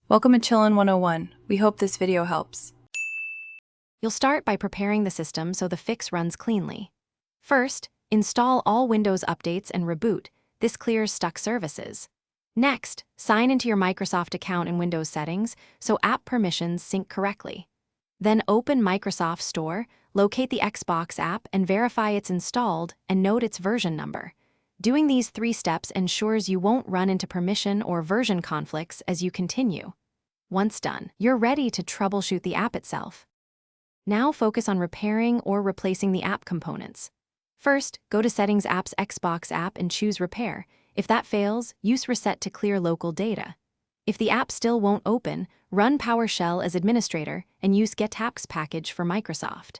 Welcome to Chillin' 101. We hope this video helps. You'll start by preparing the system so the fix runs cleanly. First, install all Windows updates and reboot. This clears stuck services. Next, sign into your Microsoft account in Windows settings so app permissions sync correctly. Then open Microsoft Store, locate the Xbox app and verify it's installed and note its version number. Doing these 3 steps ensures you won't run into permission or version conflicts as you continue. Once done, you're ready to troubleshoot the app itself. Now focus on repairing or replacing the app components. First, go to Settings App's Xbox app and choose Repair. If that fails, use Reset to clear local data. If the app still won't open, run PowerShell as administrator and use getapps package for Microsoft.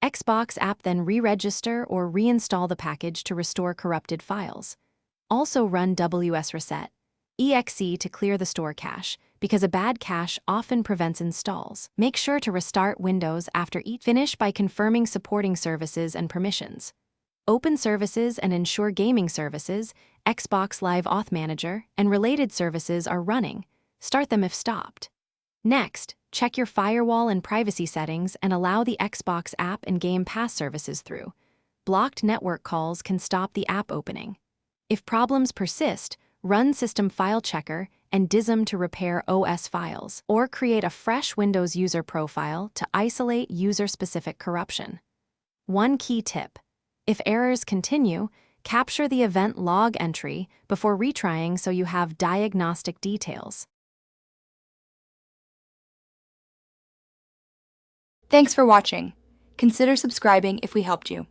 Xbox app then re-register or reinstall the package to restore corrupted files. Also run WS-Reset.exe to clear the store cache, because a bad cache often prevents installs. Make sure to restart Windows after each. Finish by confirming supporting services and permissions. Open services and ensure gaming services, Xbox Live Auth Manager, and related services are running. Start them if stopped. Next, check your firewall and privacy settings and allow the Xbox app and Game Pass services through. Blocked network calls can stop the app opening. If problems persist, run System File Checker and DISM to repair OS files, or create a fresh Windows user profile to isolate user-specific corruption. One key tip: if errors continue, capture the event log entry before retrying so you have diagnostic details. Thanks for watching. Consider subscribing if we helped you.